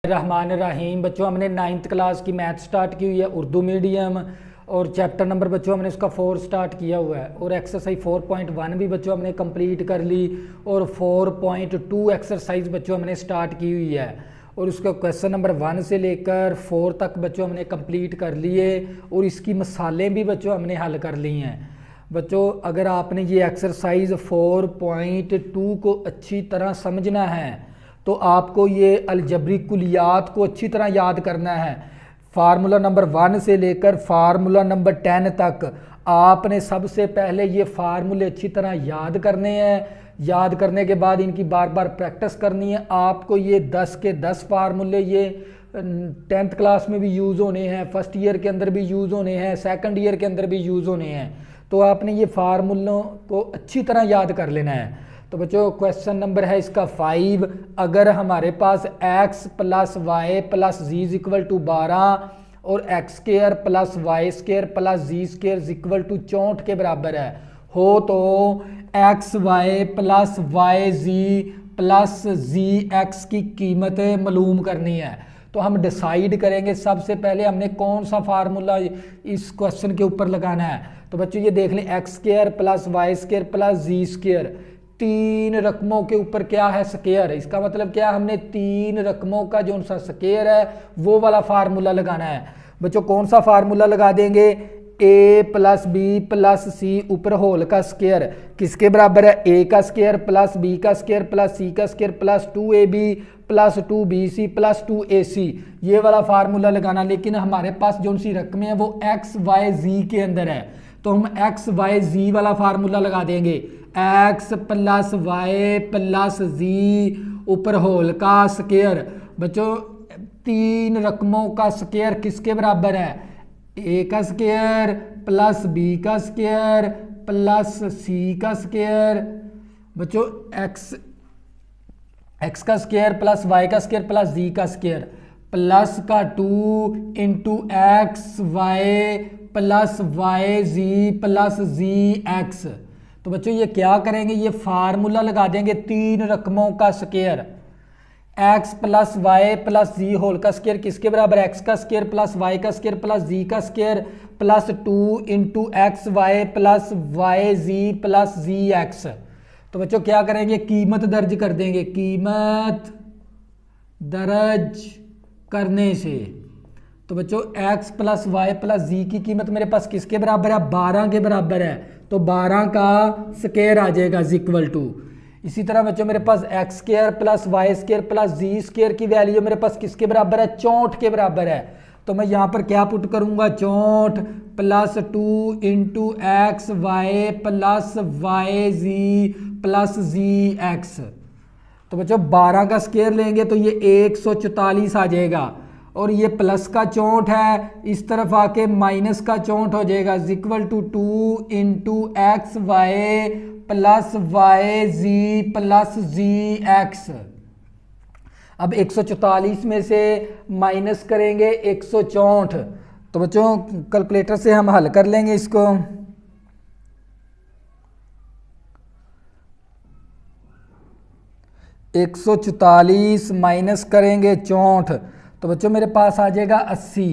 रहमान रहीम। बच्चों हमने 9th class की मैथ स्टार्ट की हुई है, उर्दू मीडियम, और चैप्टर नंबर बच्चों हमने उसका 4 स्टार्ट किया हुआ है, और एक्सरसाइज 4.1 भी बच्चों हमने कंप्लीट कर ली, और 4.2 एक्सरसाइज बच्चों हमने स्टार्ट की हुई है, और उसका क्वेश्चन नंबर 1 से लेकर 4 तक बच्चों हमने कंप्लीट कर लिए, और इसकी मिसालें भी बच्चों हमने हल कर ली हैं। बच्चों अगर आपने ये एक्सरसाइज 4.2 को अच्छी तरह समझना है तो आपको ये अलजबरी कुलियात को अच्छी तरह याद करना है। फार्मूला नंबर 1 से लेकर फार्मूला नंबर 10 तक आपने सबसे पहले ये फार्मूले अच्छी तरह याद करने हैं। याद करने के बाद इनकी बार बार प्रैक्टिस करनी है। आपको ये 10 के 10 फार्मूले ये 10th क्लास में भी यूज़ होने हैं, फर्स्ट ईयर के अंदर भी यूज़ होने हैं, सेकंड ईयर के अंदर भी यूज़ होने हैं। तो आपने ये फार्मूलों को अच्छी तरह याद कर लेना है। तो बच्चों क्वेश्चन नंबर है इसका 5। अगर हमारे पास x plus Y plus z equal to 12 और x square plus Y square plus ji square equal to 64 के बराबर है हो तो एक्स वाई प्लस वाई जी प्लस जी एक्स की कीमतें मालूम करनी है। तो हम डिसाइड करेंगे सबसे पहले हमने कौन सा फार्मूला इस क्वेश्चन के ऊपर लगाना है। तो बच्चों ये देख लें, X square plus Y square plus जी स्क्र, 3 रकमों के ऊपर क्या है स्क्वायर है। इसका मतलब क्या, हमने 3 रकमों का जो सा स्क्वायर है वो वाला फार्मूला लगाना है। बच्चों कौन सा फार्मूला लगा देंगे, a प्लस बी प्लस सी ऊपर होल का स्क्वायर किसके बराबर है, a का स्क्वायर प्लस b का स्क्वायर प्लस c का square plus 2ab plus 2bc plus 2ac, ये वाला फार्मूला लगाना। लेकिन हमारे पास जो सी रकमें हैं वो x y z के अंदर है, तो हम x y z वाला फार्मूला लगा देंगे। x प्लस वाई प्लस जी ऊपर होल का स्क्वायर। बच्चों 3 रकमों का स्क्वायर किसके बराबर है, a का स्क्वायर प्लस b का स्क्वायर प्लस c का स्क्वायर। बच्चों x का स्क्वायर प्लस y का स्क्वायर प्लस z का स्क्वायर प्लस का 2 into x Y plus Y जी प्लस जी एक्स। तो बच्चों ये क्या करेंगे, ये फार्मूला लगा देंगे 3 रकमों का square. x plus Y plus Z whole का स्क्वायर किसके बराबर है, x का स्क्वायर प्लस वाई का स्क्वायर प्लस जी का square plus 2 into x Y plus Y जी प्लस जी एक्स। तो बच्चों क्या करेंगे, कीमत दर्ज कर देंगे। कीमत दर्ज करने से तो बच्चों x प्लस वाई प्लस जी की कीमत मेरे पास किसके बराबर है, 12 के बराबर है, तो 12 का स्क्वायर आ जाएगा इक्वल टू। इसी तरह बच्चों मेरे पास X square plus Y square plus Z square की वैल्यू मेरे पास किसके बराबर है, 64 के बराबर है। तो मैं यहाँ पर क्या पुट करूँगा, 64 plus 2 into x Y plus Y जी प्लस जी एक्स। तो बच्चों 12 का स्क्वायर लेंगे तो ये 144 आ जाएगा, और ये प्लस का 64 है, इस तरफ आके माइनस का 64 हो जाएगा equal to 2 into x Y plus Y ji plus ji x. अब 144 में से माइनस करेंगे 164, तो बच्चों कैलकुलेटर से हम हल कर लेंगे इसको। एक 144 माइनस करेंगे 64, तो बच्चों मेरे पास आ जाएगा 80।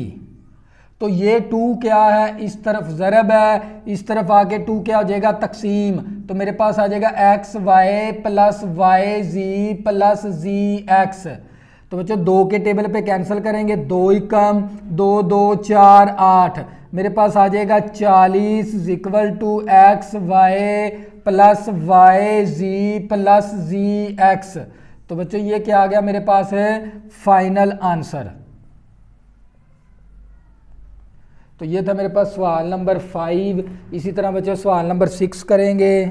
तो ये 2 क्या है, इस तरफ ज़रब है, इस तरफ आके 2 क्या हो जाएगा, तकसीम। तो मेरे पास आ जाएगा एक्स वाई प्लस वाई जी प्लस जी एक्स। तो बच्चों 2 के टेबल पे कैंसिल करेंगे, 2 ही कम 2 2 4 8, मेरे पास आ जाएगा 40 equal to x Y plus Y ji plus ji x. तो बच्चों ये क्या आ गया मेरे पास है, फाइनल आंसर। तो ये था मेरे पास सवाल नंबर 5। इसी तरह बच्चों सवाल नंबर 6 करेंगे।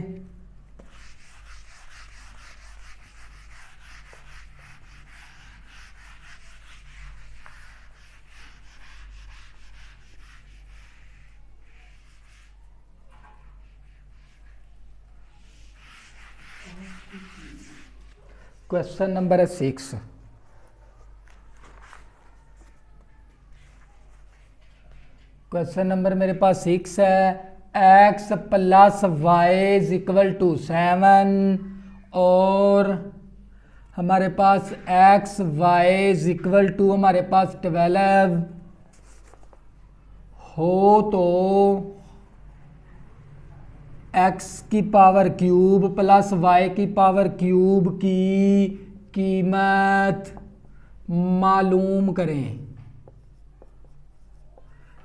क्वेश्चन नंबर है 6। क्वेश्चन नंबर मेरे पास 6 है, x plus Y equal to 7 और हमारे पास X Y is equal to हमारे पास 12 हो तो एक्स की पावर क्यूब प्लस वाई की पावर क्यूब की कीमत मालूम करें।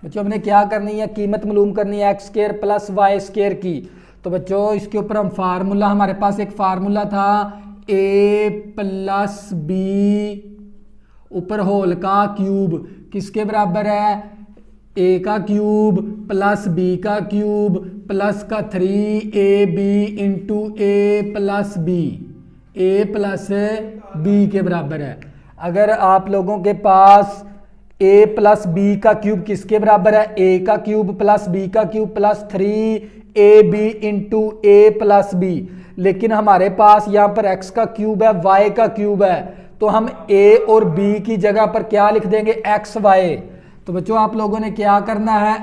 बच्चों हमने क्या करनी है, कीमत मालूम करनी है x square plus Y square की। तो बच्चों इसके ऊपर हम फार्मूला, हमारे पास एक फार्मूला था ए प्लस बी ऊपर होल का क्यूब किसके बराबर है, ए का क्यूब प्लस बी का क्यूब प्लस का 3ab into A plus B, A plus B के बराबर है। अगर आप लोगों के पास a प्लस बी का क्यूब किसके बराबर है, ए का क्यूब प्लस बी का cube plus 3ab into A plus B, लेकिन हमारे पास यहाँ पर x का क्यूब है, y का क्यूब है, तो हम a और b की जगह पर क्या लिख देंगे, एक्स वाई। तो बच्चों आप लोगों ने क्या करना है,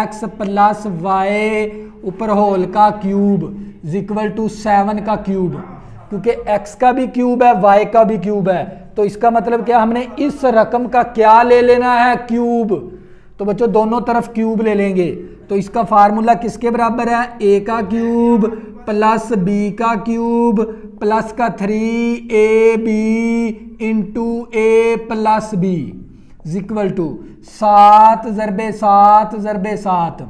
x प्लस वाई ऊपर होल का क्यूब इज इक्वल टू 7 का क्यूब, क्योंकि x का भी क्यूब है y का भी क्यूब है, तो इसका मतलब क्या, हमने इस रकम का क्या ले लेना है, क्यूब। तो बच्चों दोनों तरफ क्यूब ले लेंगे, तो इसका फार्मूला किसके बराबर है, a का क्यूब प्लस b का क्यूब प्लस का 3ab into A plus B is equal to 7 ज़रबे 7 ज़रबे 7।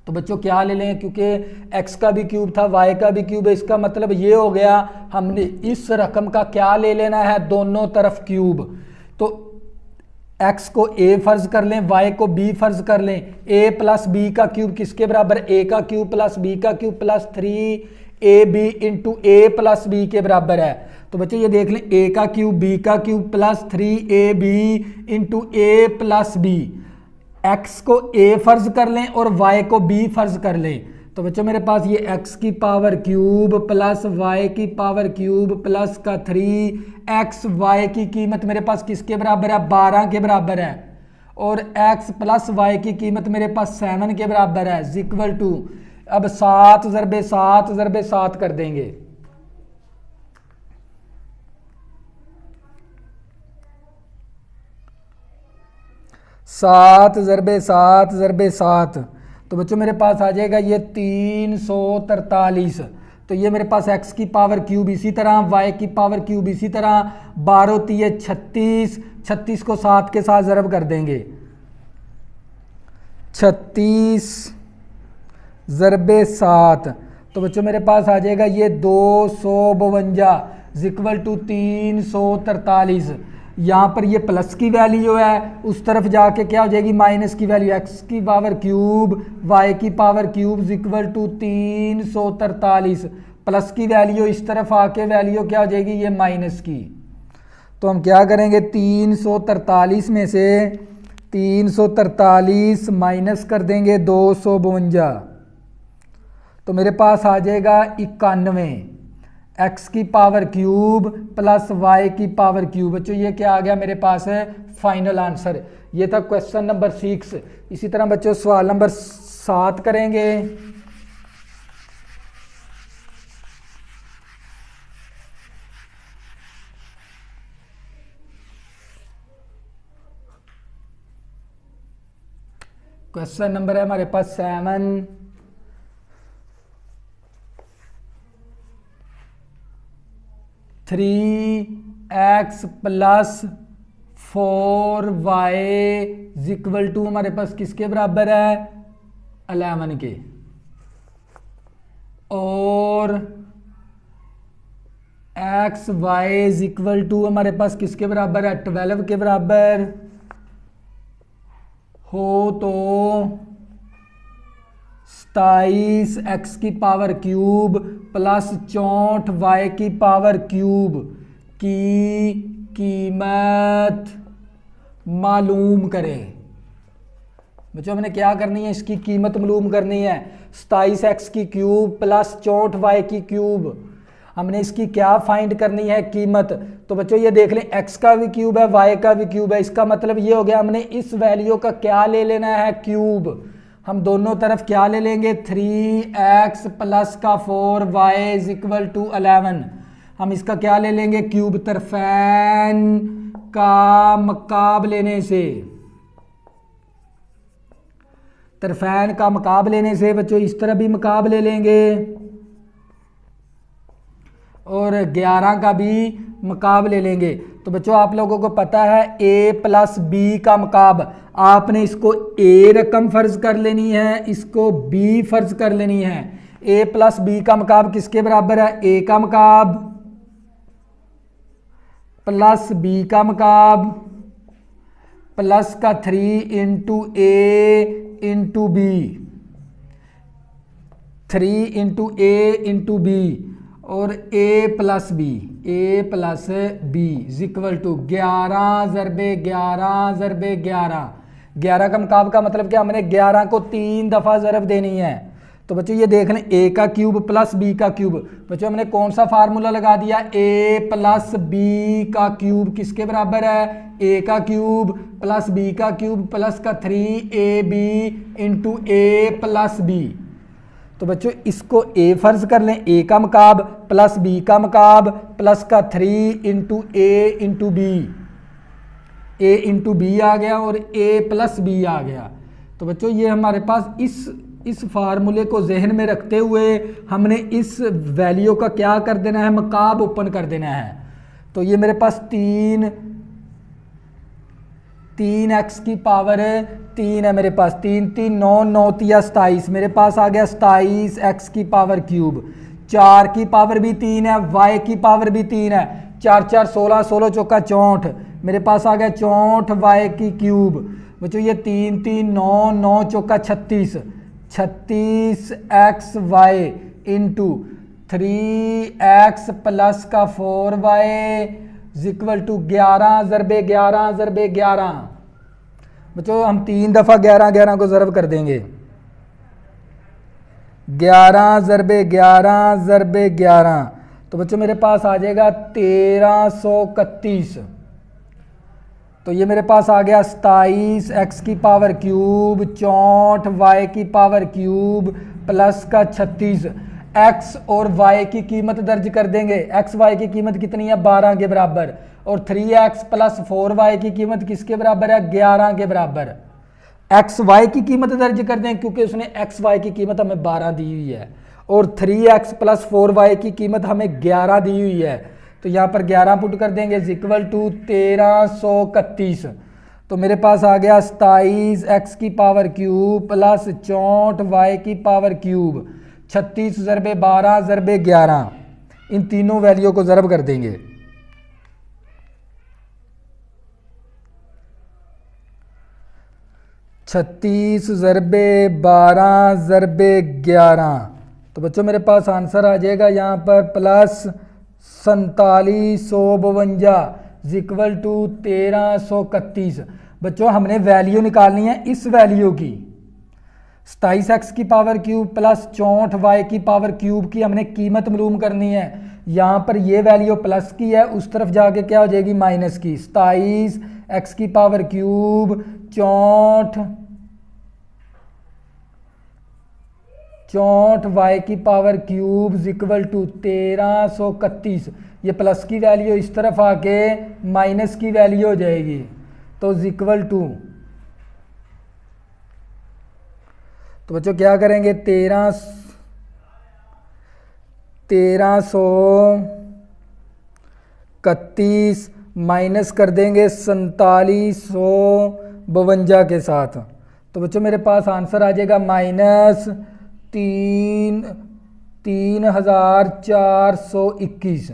तो बच्चों क्या ले लें, क्योंकि x का भी क्यूब था y का भी क्यूब है, इसका मतलब ये हो गया हमने इस रकम का क्या ले लेना है, दोनों तरफ क्यूब। तो x को a फर्ज कर लें, y को b फर्ज कर लें, a प्लस b का क्यूब किसके बराबर, a का क्यूब प्लस b का cube plus 3ab into A plus B के बराबर है। तो बच्चों ये देख लें, a का क्यूब b का cube plus 3ab into A plus B, x को a फर्ज कर लें और y को b फर्ज कर लें। तो बच्चों मेरे पास ये x की पावर क्यूब प्लस y की पावर क्यूब प्लस का 3xy की कीमत मेरे पास किसके बराबर है, 12 के बराबर है, और x प्लस y की कीमत मेरे पास 7 के बराबर है इज इक्वल टू, अब 7 ज़रबे 7 ज़रबे 7 कर देंगे, सात ज़रबे 7 ज़रबे 7। तो बच्चों मेरे पास आ जाएगा ये 343। तो ये मेरे पास x की पावर क्यूब इसी तरह, y की पावर क्यूब इसी तरह, 12 3 36, 36 को 7 के साथ ज़रब कर देंगे, 36 ज़रबे 7। तो बच्चों मेरे पास आ जाएगा ये 252 इज इक्वल टू 343। यहाँ पर ये प्लस की वैल्यू है, उस तरफ जाके क्या हो जाएगी, माइनस की वैल्यू, x की पावर क्यूब y की power cube is equal to 343, plus की वैल्यू इस तरफ आके वैल्यू क्या हो जाएगी, ये माइनस की। तो हम क्या करेंगे, 343 में से 343 माइनस कर देंगे 252, तो मेरे पास आ जाएगा 91, x की पावर क्यूब प्लस y की पावर क्यूब। बच्चों ये क्या आ गया मेरे पास है, फाइनल आंसर। ये था क्वेश्चन नंबर 6। इसी तरह बच्चों सवाल नंबर 7 करेंगे। क्वेश्चन नंबर है हमारे पास 7। 3x plus 4y is equal to हमारे पास किसके बराबर है, 11 के, और x Y is equal to हमारे पास किसके बराबर है, 12 के बराबर हो तो 27 एक्स की पावर क्यूब प्लस 64 वाई की पावर क्यूब की कीमत मालूम करें। बच्चों हमने क्या करनी है, इसकी कीमत मालूम करनी है। 27 एक्स की क्यूब प्लस 64 वाई की क्यूब, हमने इसकी क्या फाइंड करनी है, कीमत। तो बच्चों ये देख लें, x का भी क्यूब है y का भी क्यूब है, इसका मतलब ये हो गया हमने इस वैल्यू का क्या ले लेना है, क्यूब। हम दोनों तरफ क्या ले लेंगे, 3x प्लस का 4y इज इक्वल टू 11। हम इसका क्या ले लेंगे, क्यूब। तरफैन का मकाब लेने से, तरफैन का मकाब लेने से बच्चों इस तरह भी मकाब ले लेंगे और 11 का भी मकाब ले लेंगे। तो बच्चों आप लोगों को पता है a प्लस बी का मकाब, आपने इसको a रकम फर्ज कर लेनी है, इसको b फर्ज कर लेनी है। a प्लस बी का मकाब किसके बराबर है, a का मकाब प्लस b का मकाब प्लस का 3 into a into B, 3 into a into B और a plus B equal to 11 ज़रबे 11 ज़रबे 11। 11 का मकाब का मतलब क्या, हमने 11 को 3 दफ़ा ज़रब देनी है। तो बच्चों ये देख लें a का क्यूब प्लस b का क्यूब। बच्चों हमने कौन सा फार्मूला लगा दिया, a प्लस b का क्यूब किसके बराबर है, a का क्यूब प्लस b का क्यूब प्लस का 3ab into a plus b। तो बच्चों इसको a फर्ज कर लें, a का मकाब प्लस b का मकाब प्लस का 3 into a into B, a into B आ गया और a प्लस b आ गया। तो बच्चों ये हमारे पास इस फार्मूले को जहन में रखते हुए हमने इस वैल्यू का क्या कर देना है, मकाब ओपन कर देना है। तो ये मेरे पास 3x की पावर 3 है मेरे पास, 3 3 9 9 तिया 27, मेरे पास आ गया 27x की पावर क्यूब। 4 की पावर भी 3 है, y की पावर भी 3 है, 4 4 16 16 चौका 64, मेरे पास आ गया 64 y की क्यूब। बच्चों ये 3 3 9 9 चौका 36, 36x y into 3x plus का 4y इक्वल टू 11 ज़रबे 11 ज़रबे 11। बच्चों हम 3 दफ़ा 11 11 को ज़रब कर देंगे, 11 ज़रबे 11 ज़रबे 11। तो बच्चों मेरे पास आ जाएगा 1331। तो ये मेरे पास आ गया 27x की पावर क्यूब 64y की पावर क्यूब प्लस का 36। x और y की कीमत दर्ज कर देंगे, x y की कीमत कितनी है 12 के बराबर और 3x प्लस 4y की कीमत किसके बराबर है 11 के बराबर। x y की कीमत दर्ज कर दें क्योंकि उसने x y की कीमत हमें 12 दी हुई है और 3x प्लस 4y की कीमत हमें 11 दी हुई है। तो यहाँ पर 11 पुट कर देंगे इक्वल टू 1331। तो मेरे पास आ गया 27x की पावर क्यूब प्लस 64y की पावर क्यूब 36 ज़रबे 12 ज़रबे 11। इन तीनों वैल्यू को ज़रब कर देंगे। छत्तीस ज़रबे 12 ज़रबे 11। तो बच्चों मेरे पास आंसर आ जाएगा यहाँ पर प्लस 4752 इक्वल टू 1331। बच्चों हमने वैल्यू निकालनी है इस वैल्यू की, 27x की पावर क्यूब प्लस 64y की पावर क्यूब की हमने कीमत मालूम करनी है। यहाँ पर ये वैल्यू प्लस की है, उस तरफ जाके क्या हो जाएगी माइनस की। 27x की पावर क्यूब 64y की पावर क्यूब इक्वल टू 1331। ये प्लस की वैल्यू इस तरफ आके माइनस की वैल्यू हो जाएगी। तो इक्वल टू, तो बच्चों क्या करेंगे 1331 माइनस कर देंगे 4752 के साथ। तो बच्चों मेरे पास आंसर आ जाएगा माइनस 3421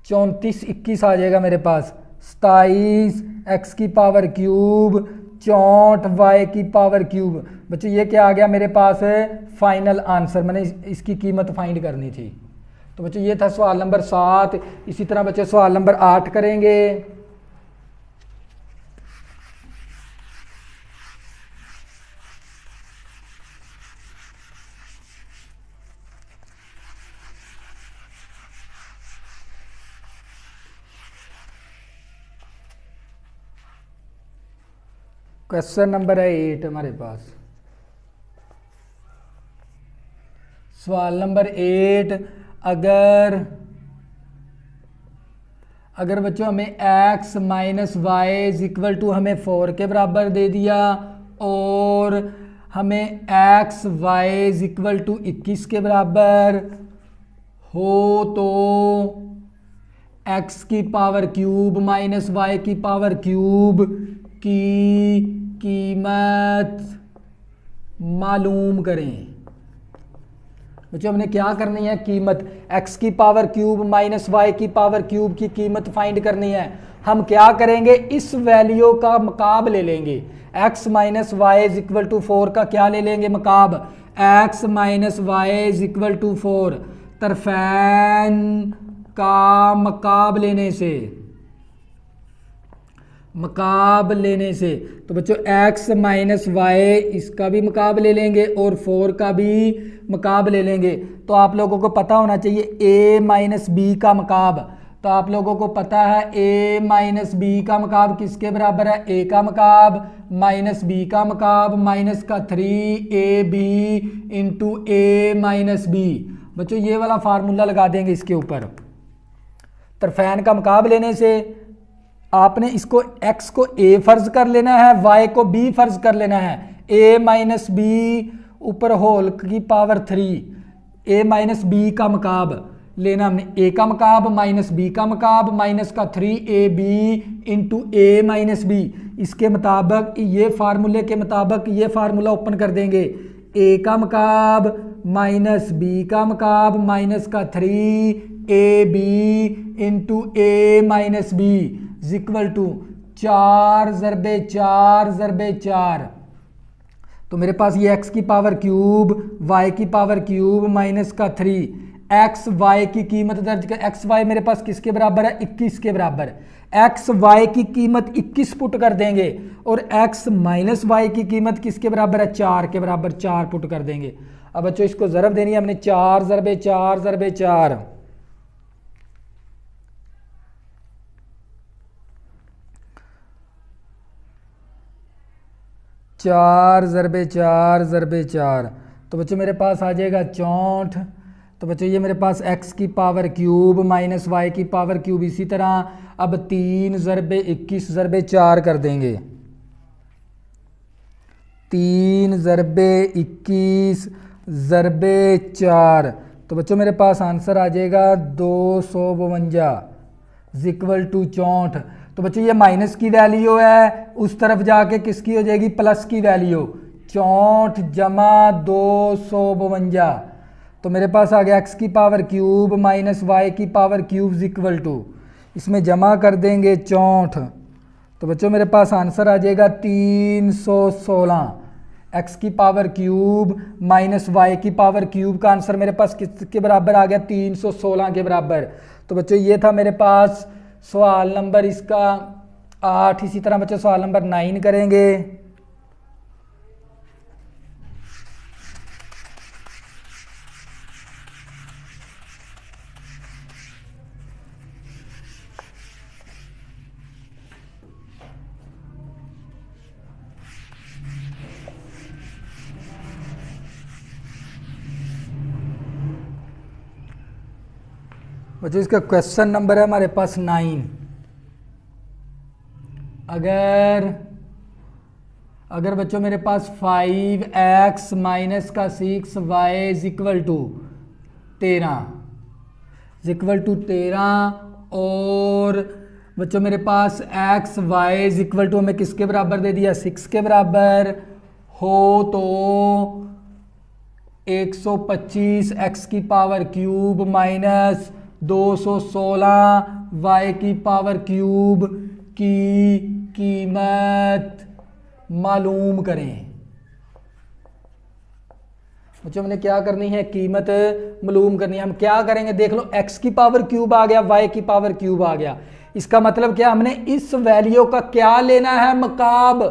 3421 आ जाएगा मेरे पास। 27x की पावर क्यूब 64y की पावर क्यूब। बच्चों ये क्या आ गया मेरे पास फाइनल आंसर, मैंने इसकी कीमत फाइंड करनी थी। तो बच्चों ये था सवाल नंबर 7। इसी तरह बच्चों सवाल नंबर 8 करेंगे। क्वेश्चन नंबर है 8 हमारे पास। सवाल नंबर 8, अगर अगर बच्चों हमें x minus Y is equal to हमें 4 के बराबर दे दिया और हमें x y is equal to 21 के बराबर हो तो x की पावर क्यूब माइनस वाई की पावर क्यूब की कीमत मालूम करें। बच्चों हमने क्या करनी है, कीमत x की पावर क्यूब माइनस वाई की पावर क्यूब की कीमत फाइंड करनी है। हम क्या करेंगे, इस वैल्यू का मकाब ले लेंगे। x minus Y is equal to 4 का क्या ले लेंगे, मकाब। x minus Y is equal to 4 तरफैन का मकाब लेने से तो बच्चों x माइनस वाई इसका भी मकाब ले लेंगे और 4 का भी मकाब ले लेंगे। तो आप लोगों को पता होना चाहिए a माइनस बी का मकाब। तो आप लोगों को पता है a माइनस बी का मकाब किसके बराबर है, a का मकाब माइनस b का मकाब माइनस का 3ab into a minus b। बच्चों ये वाला फार्मूला लगा देंगे इसके ऊपर। तरफैन का मकाब लेने से आपने इसको x को a फर्ज कर लेना है, y को b फर्ज कर लेना है। a माइनस बी ऊपर होल की पावर 3 a माइनस बी का मकाब लेना हमने, a का मकाब माइनस b का मकाब माइनस का 3ab into a minus b। इसके मुताबिक ये फार्मूले के मुताबिक ये फार्मूला ओपन कर देंगे, a का मकाब माइनस b का मकाब माइनस का 3ab into a minus b equal to 4 ज़रबे 4 ज़रबे 4। तो मेरे पास ये x की पावर क्यूब y की पावर क्यूब माइनस का 3 एक्स वाई की कीमत दर्ज कर। एक्स वाई मेरे पास किसके बराबर है, 21 के बराबर। एक्स वाई की कीमत 21 पुट कर देंगे और एक्स माइनस वाई की कीमत किसके बराबर है, 4 के बराबर, 4 पुट कर देंगे। अब बच्चों इसको ज़रब देनी है हमने, 4 ज़रबे 4 ज़रबे 4। चार ज़रबे 4 ज़रबे 4। तो बच्चों मेरे पास आ जाएगा 64। तो बच्चों ये मेरे पास x की पावर क्यूब माइनस वाई की पावर क्यूब। इसी तरह अब 3 ज़रबे 21 ज़रबे 4 कर देंगे, 3 ज़रबे 21 ज़रबे 4। तो बच्चों मेरे पास आंसर आ जाएगा 252 इक्वल टू 64। तो बच्चों ये माइनस की वैल्यू है, उस तरफ जाके किसकी हो जाएगी, प्लस की वैल्यू। 64 जमा 252। तो मेरे पास आ गया x की पावर क्यूब माइनस वाई की पावर क्यूब इक्वल टू, इसमें जमा कर देंगे 64। तो बच्चों मेरे पास आंसर आ जाएगा 316। x की पावर क्यूब माइनस वाई की पावर क्यूब का आंसर मेरे पास किसके बराबर आ गया, 316 के बराबर। तो बच्चों ये था मेरे पास सवाल नंबर इसका 8। इसी तरह बच्चों सवाल नंबर 9 करेंगे। बच्चों इसका क्वेश्चन नंबर है हमारे पास 9। अगर बच्चों मेरे पास 5x माइनस का 6y इज इक्वल टू 13 और बच्चों मेरे पास x y is equal to हमें किसके बराबर दे दिया, 6 के बराबर हो तो 125 x की पावर क्यूब माइनस 216 y की पावर क्यूब की कीमत मालूम करें। बच्चों हमने क्या करनी है, कीमत मालूम करनी है। हम क्या करेंगे, देख लो x की पावर क्यूब आ गया, y की पावर क्यूब आ गया। इसका मतलब क्या, हमने इस वैल्यू का क्या लेना है, मकाब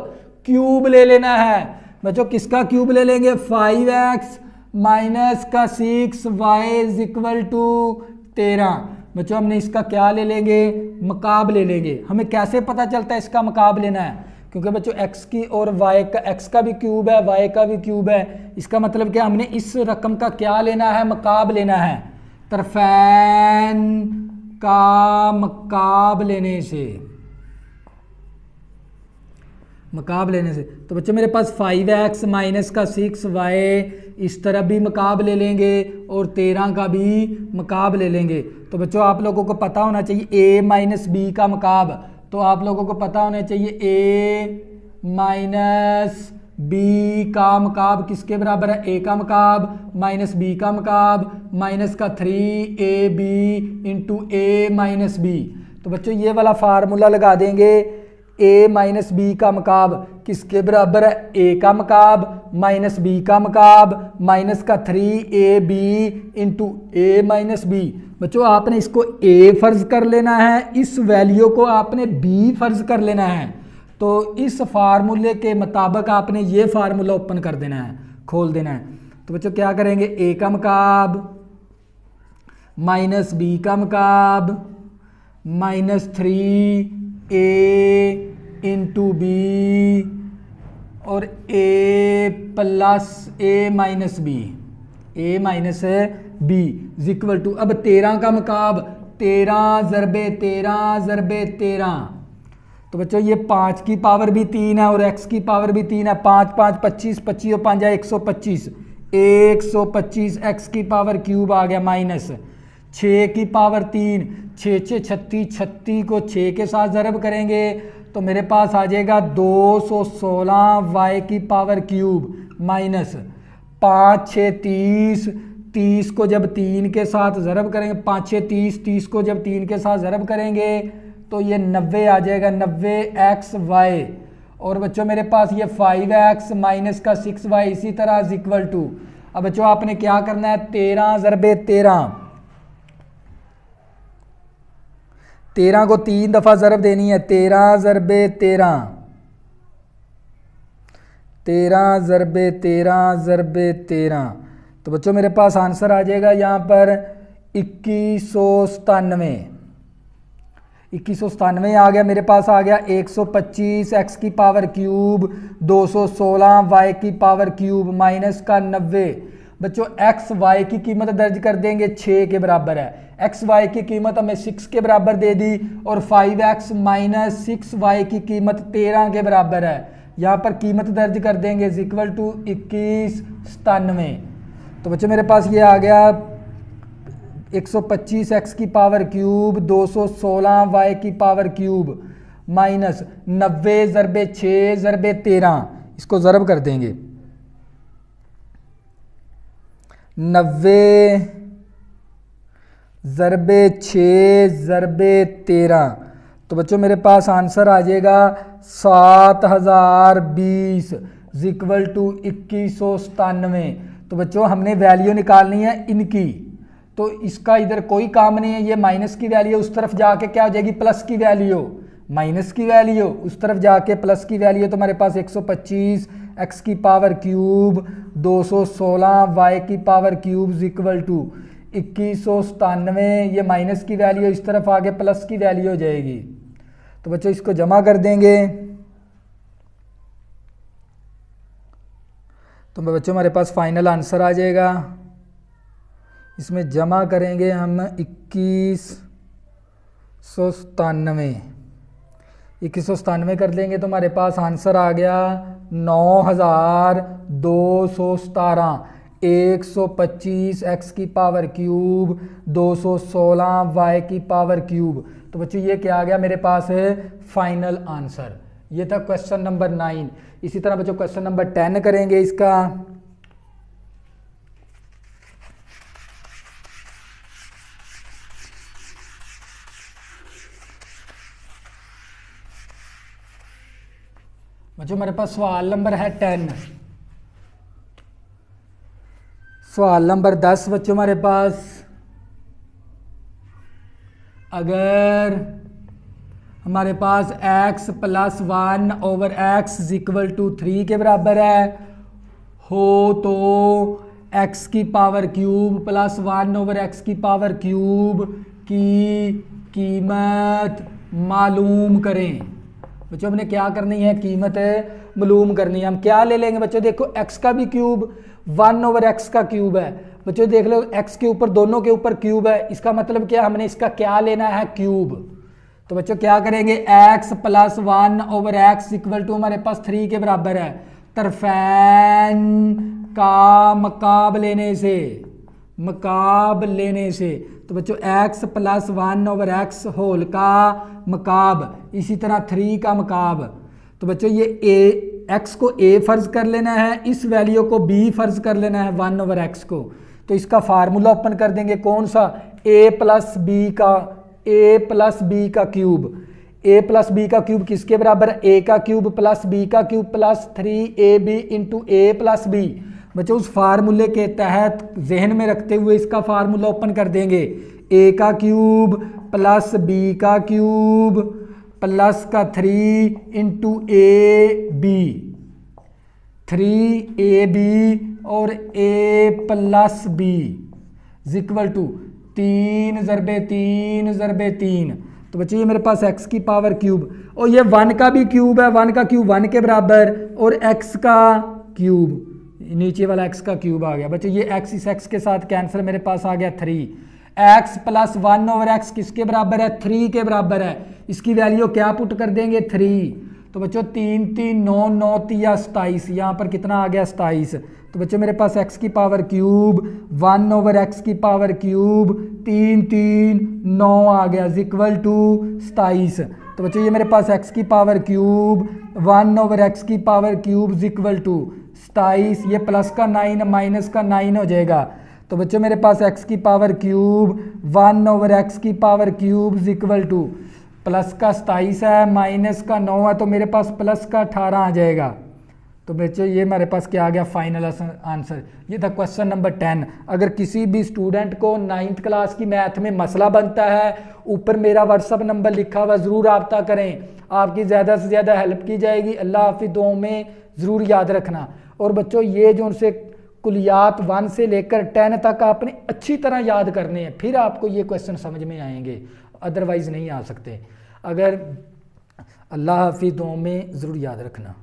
क्यूब ले लेना है। बच्चों किसका क्यूब ले लेंगे, 5x माइनस का 6y इज इक्वल टू 13। बच्चों हमने इसका क्या ले लेंगे, मकाब ले लेंगे। हमें कैसे पता चलता है इसका मकाब लेना है, क्योंकि बच्चों x की और y का, x का भी क्यूब है y का भी क्यूब है। इसका मतलब क्या, हमने इस रकम का क्या लेना है, मकाब लेना है। तरफैन का मकाब लेने से तो बच्चों मेरे पास 5x माइनस का 6y इस तरफ भी मकाब ले लेंगे और 13 का भी मकाब ले लेंगे। तो बच्चों आप लोगों को पता होना चाहिए a माइनस बी का मकाब, तो आप लोगों को पता होना चाहिए a माइनस बी का मकाब किसके बराबर है, a का मकाब माइनस b का मकाब माइनस का 3ab into a minus b। तो बच्चों ये वाला फार्मूला लगा देंगे, a माइनस बी का मकाब किसके बराबर है, a का मकाब माइनस b का मकाब माइनस का 3ab into a minus b। बच्चों आपने इसको a फर्ज कर लेना है, इस वैल्यू को आपने b फर्ज कर लेना है। तो इस फार्मूले के मुताबिक आपने ये फार्मूला ओपन कर देना है, खोल देना है। तो बच्चों क्या करेंगे, a का मकाब माइनस b का मकाब माइनस 3a इंटू बी और a plus a minus B equal to, अब 13 का मकाब 13 ज़रबे 13 तो बच्चों ये 5 की पावर भी 3 है और x की पावर भी 3 है, 5 5 25 25 और 5 125 125 x की पावर क्यूब आ गया माइनस 6 की पावर 3 6 6 36 36 को 6 के साथ ज़रब करेंगे तो मेरे पास आ जाएगा 216 y की पावर क्यूब माइनस 5 6 30 30 को जब 3 के साथ ज़रब करेंगे 5 6 30 30 को जब 3 के साथ ज़रब करेंगे तो ये 90 आ जाएगा 90xy। और बच्चों मेरे पास ये 5x माइनस का 6y इसी तरह इक्वल टू, अब बच्चों आपने क्या करना है 13 ज़रबे 13 को 3 दफ़ा ज़रब देनी है 13 ज़रबे 13 तो बच्चों मेरे पास आंसर आ जाएगा यहाँ पर 2197 आ गया, मेरे पास आ गया 125 x की पावर क्यूब 216 y की पावर क्यूब माइनस का 90। बच्चों x y की कीमत दर्ज कर देंगे 6 के बराबर है, x y की कीमत हमें 6 के बराबर दे दी और 5x माइनस 6y की कीमत 13 के बराबर है, यहाँ पर कीमत दर्ज कर देंगे इक्वल टू 2197। तो बच्चों मेरे पास ये आ गया 125 x की पावर क्यूब 216 y की पावर क्यूब माइनस 90 ज़रबे 6 ज़रबे 13, इसको ज़रब कर देंगे 90 ज़रबे 6 ज़रबे 13 तो बच्चों मेरे पास आंसर आ जाएगा 7020 इक्वल टू 2197। तो बच्चों हमने वैल्यू निकालनी है इनकी, तो इसका इधर कोई काम नहीं है, ये माइनस की वैल्यू उस तरफ जाके क्या हो जाएगी प्लस की वैल्यू, माइनस की वैल्यू उस तरफ जाके प्लस की वैल्यू। तो हमारे पास 125 x की पावर क्यूब 216 y की पावर क्यूब इक्वल टू 2197, ये माइनस की वैल्यू इस तरफ आगे प्लस की वैल्यू हो जाएगी। तो बच्चों इसको जमा कर देंगे तो बच्चों हमारे पास फाइनल आंसर आ जाएगा, इसमें जमा करेंगे हम 2197 कर देंगे तो हमारे पास आंसर आ गया 9217 125 x की पावर क्यूब 216 y की पावर क्यूब। तो बच्चों ये क्या आ गया मेरे पास है फाइनल आंसर, ये था क्वेश्चन नंबर 9। इसी तरह बच्चों क्वेश्चन नंबर 10 करेंगे इसका। बच्चों मेरे पास सवाल नंबर है 10। सवाल नंबर 10 बच्चों हमारे पास, अगर हमारे पास x plus 1 over x equal to 3 के बराबर है हो तो x की power cube plus 1 over x की पावर क्यूब की कीमत मालूम करें। बच्चों हमने क्या करनी है, कीमत मालूम करनी है। हम क्या ले लेंगे बच्चों, देखो x का भी क्यूब 1 ओवर x का क्यूब है, बच्चों देख लो x के ऊपर, दोनों के ऊपर क्यूब है, इसका मतलब क्या, हमने इसका क्या लेना है, क्यूब। तो बच्चों क्या करेंगे, x plus 1/x equal to हमारे पास 3 के बराबर है। तरफैन का मकाब लेने से, तो बच्चों x प्लस 1/x होल का मकाब, इसी तरह 3 का मकाब। तो बच्चों ये x को a फर्ज कर लेना है, इस वैल्यू को b फर्ज कर लेना है 1/x को। तो इसका फार्मूला ओपन कर देंगे, कौन सा, a प्लस b का क्यूब। a प्लस बी का क्यूब किसके बराबर है, a का क्यूब प्लस b का cube plus 3ab into a plus b। बच्चों उस फार्मूले के तहत जहन में रखते हुए इसका फार्मूला ओपन कर देंगे, a का क्यूब प्लस b का क्यूब प्लस का 3 इंटू ab, 3ab और a plus b equal to 3 ज़रबे 3। तो बच्चों ये मेरे पास x की पावर क्यूब, और ये 1 का भी क्यूब है, 1 का क्यूब 1 के बराबर, और x का क्यूब, नीचे वाला x का क्यूब आ गया। बच्चों ये x इस x के साथ कैंसिल, मेरे पास आ गया 3। x प्लस 1/x किसके बराबर है, 3 के बराबर है। इसकी वैल्यू क्या पुट कर देंगे, 3। तो बच्चों 3 3 9 9 27, यहाँ पर कितना आ गया, 27। तो बच्चों मेरे पास x की पावर क्यूब 1/x की पावर क्यूब 3 3 9 आ गया इक्वल टू 27। तो बच्चों ये मेरे पास x की पावर क्यूब 1/x की पावर क्यूब इक्वल टू 27, ये प्लस का 9 माइनस का 9 हो जाएगा। तो बच्चों मेरे पास x की पावर क्यूब 1/x की power cube equal two plus का 27 है, माइनस का 9 है, तो मेरे पास प्लस का 18 आ जाएगा। तो बच्चों ये मेरे पास क्या आ गया, फाइनल आंसर। ये था क्वेश्चन नंबर 10। अगर किसी भी स्टूडेंट को 9th क्लास की मैथ में मसला बनता है, ऊपर मेरा व्हाट्सअप नंबर लिखा हुआ, ज़रूर रब्ता करें, आपकी ज़्यादा से ज़्यादा हेल्प की जाएगी। अल्लाह हाफिज़, दुआओं में ज़रूर याद रखना। और बच्चों ये जो उनसे कुलियात 1 से लेकर 10 तक आपने अच्छी तरह याद करने हैं, फिर आपको ये क्वेश्चन समझ में आएंगे, अदरवाइज़ नहीं आ सकते। अगर अल्लाह हाफिज़, दुआओं में ज़रूर याद रखना।